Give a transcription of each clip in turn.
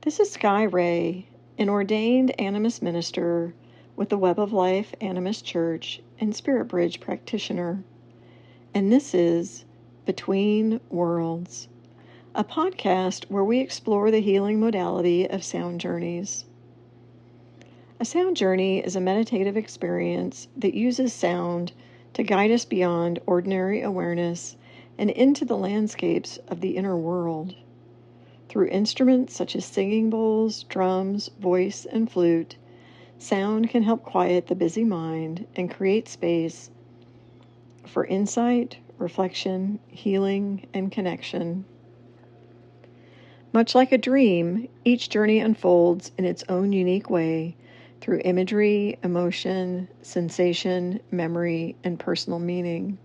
This is Sky Rey, an ordained Animist minister with the Web of Life Animist Church and Spirit Bridge practitioner. And this is Between Worlds, a podcast where we explore the healing modality of sound journeys. A sound journey is a meditative experience that uses sound to guide us beyond ordinary awareness and into the landscapes of the inner world. Through instruments such as singing bowls, drums, voice, and flute, sound can help quiet the busy mind and create space for insight, reflection, healing, and connection. Much like a dream, each journey unfolds in its own unique way through imagery, emotion, sensation, memory, and personal meaning.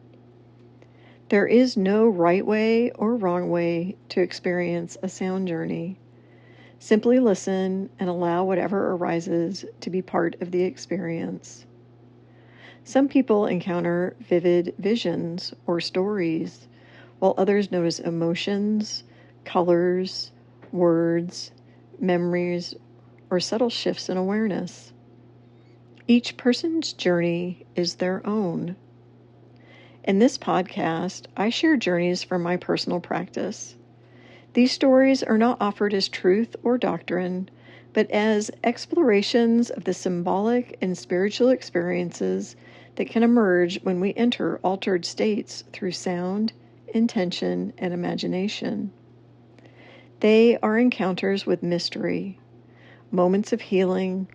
There is no right way or wrong way to experience a sound journey. Simply listen and allow whatever arises to be part of the experience. Some people encounter vivid visions or stories, while others notice emotions, colors, words, memories, or subtle shifts in awareness. Each person's journey is their own. In this podcast, I share journeys from my personal practice. These stories are not offered as truth or doctrine, but as explorations of the symbolic and spiritual experiences that can emerge when we enter altered states through sound, intention, and imagination. They are encounters with mystery, moments of healing,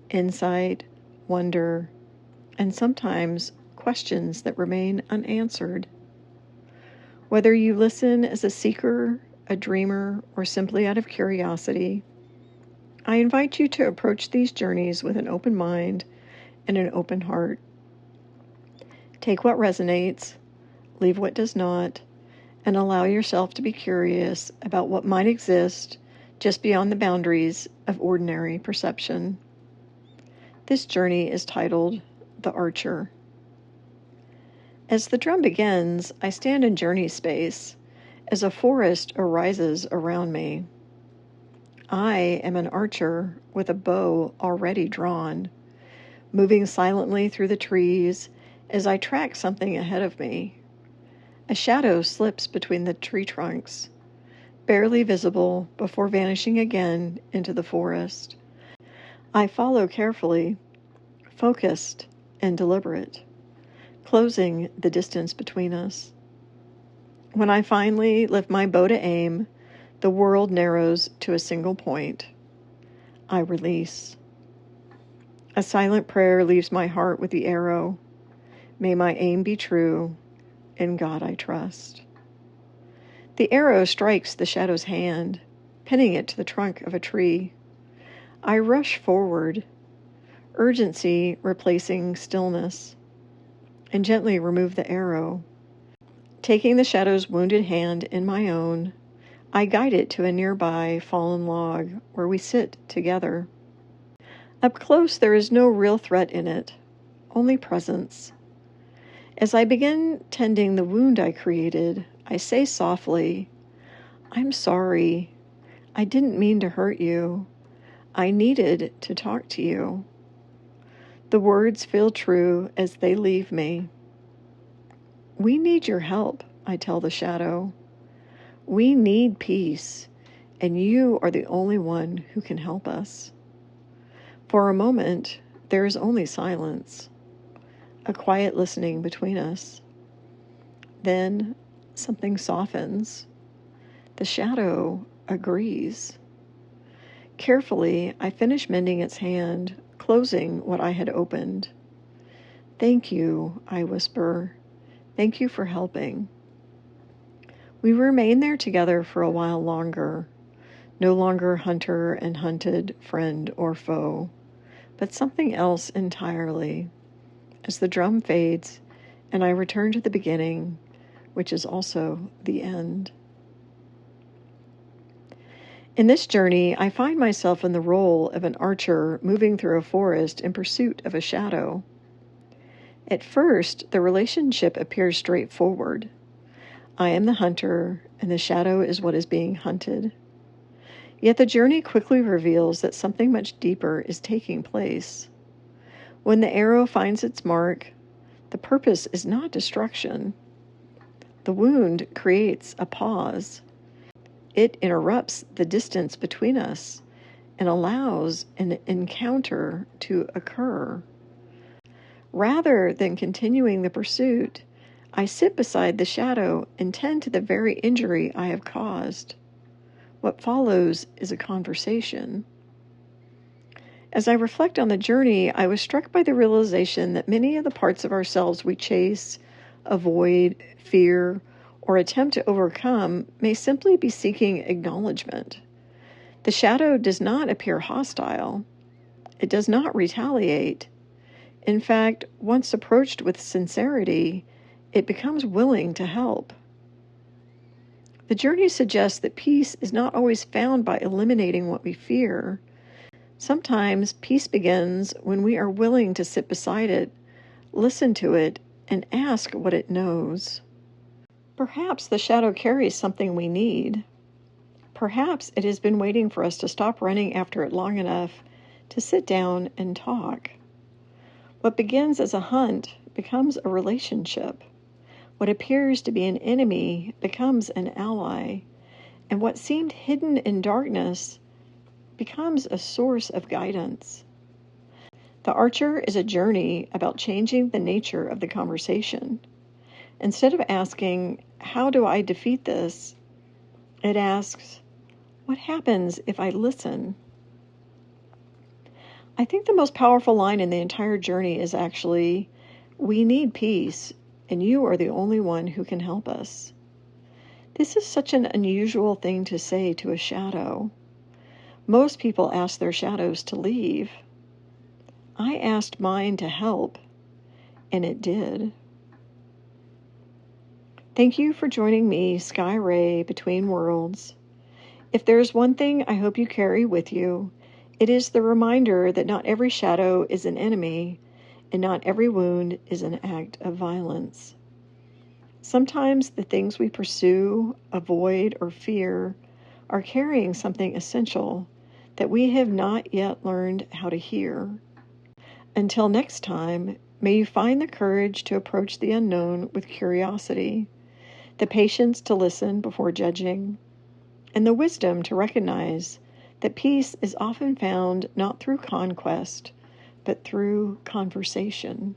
insight, wonder, and sometimes questions that remain unanswered. Whether you listen as a seeker, a dreamer, or simply out of curiosity, I invite you to approach these journeys with an open mind and an open heart. Take what resonates, leave what does not, and allow yourself to be curious about what might exist just beyond the boundaries of ordinary perception. This journey is titled The Archer. As the drum begins, I stand in journey space as a forest arises around me. I am an archer with a bow already drawn, moving silently through the trees as I track something ahead of me. A shadow slips between the tree trunks, barely visible before vanishing again into the forest. I follow carefully, focused and deliberate, closing the distance between us. When I finally lift my bow to aim, the world narrows to a single point. I release. A silent prayer leaves my heart with the arrow. May my aim be true. In God I trust. The arrow strikes the shadow's hand, pinning it to the trunk of a tree. I rush forward, urgency replacing stillness, and gently remove the arrow. Taking the shadow's wounded hand in my own, I guide it to a nearby fallen log where we sit together. Up close, there is no real threat in it, only presence. As I begin tending the wound I created, I say softly, "I'm sorry. I didn't mean to hurt you. I needed to talk to you." The words feel true as they leave me. "We need your help," I tell the shadow. "We need peace, and you are the only one who can help us." For a moment, there is only silence, a quiet listening between us. Then something softens. The shadow agrees. Carefully, I finish mending its hand, closing what I had opened. "Thank you," I whisper. "Thank you for helping." We remain there together for a while longer, no longer hunter and hunted, friend or foe, but something else entirely, as the drum fades and I return to the beginning, which is also the end. In this journey, I find myself in the role of an archer moving through a forest in pursuit of a shadow. At first, the relationship appears straightforward. I am the hunter, and the shadow is what is being hunted. Yet the journey quickly reveals that something much deeper is taking place. When the arrow finds its mark, the purpose is not destruction. The wound creates a pause. It interrupts the distance between us and allows an encounter to occur. Rather than continuing the pursuit, I sit beside the shadow and tend to the very injury I have caused. What follows is a conversation. As I reflect on the journey, I was struck by the realization that many of the parts of ourselves we chase, avoid, fear, or attempt to overcome may simply be seeking acknowledgement. The shadow does not appear hostile. It does not retaliate. In fact, once approached with sincerity, it becomes willing to help. The journey suggests that peace is not always found by eliminating what we fear. Sometimes peace begins when we are willing to sit beside it, listen to it, and ask what it knows. Perhaps the shadow carries something we need. Perhaps it has been waiting for us to stop running after it long enough to sit down and talk. What begins as a hunt becomes a relationship. What appears to be an enemy becomes an ally. And what seemed hidden in darkness becomes a source of guidance. The Archer is a journey about changing the nature of the conversation. Instead of asking, "How do I defeat this?" it asks, "What happens if I listen?" I think the most powerful line in the entire journey is actually, "We need peace, and you are the only one who can help us." This is such an unusual thing to say to a shadow. Most people ask their shadows to leave. I asked mine to help, and it did. Thank you for joining me, Sky Rey, Between Worlds. If there's one thing I hope you carry with you, it is the reminder that not every shadow is an enemy, and not every wound is an act of violence. Sometimes the things we pursue, avoid, or fear are carrying something essential that we have not yet learned how to hear. Until next time, may you find the courage to approach the unknown with curiosity, the patience to listen before judging, and the wisdom to recognize that peace is often found not through conquest, but through conversation.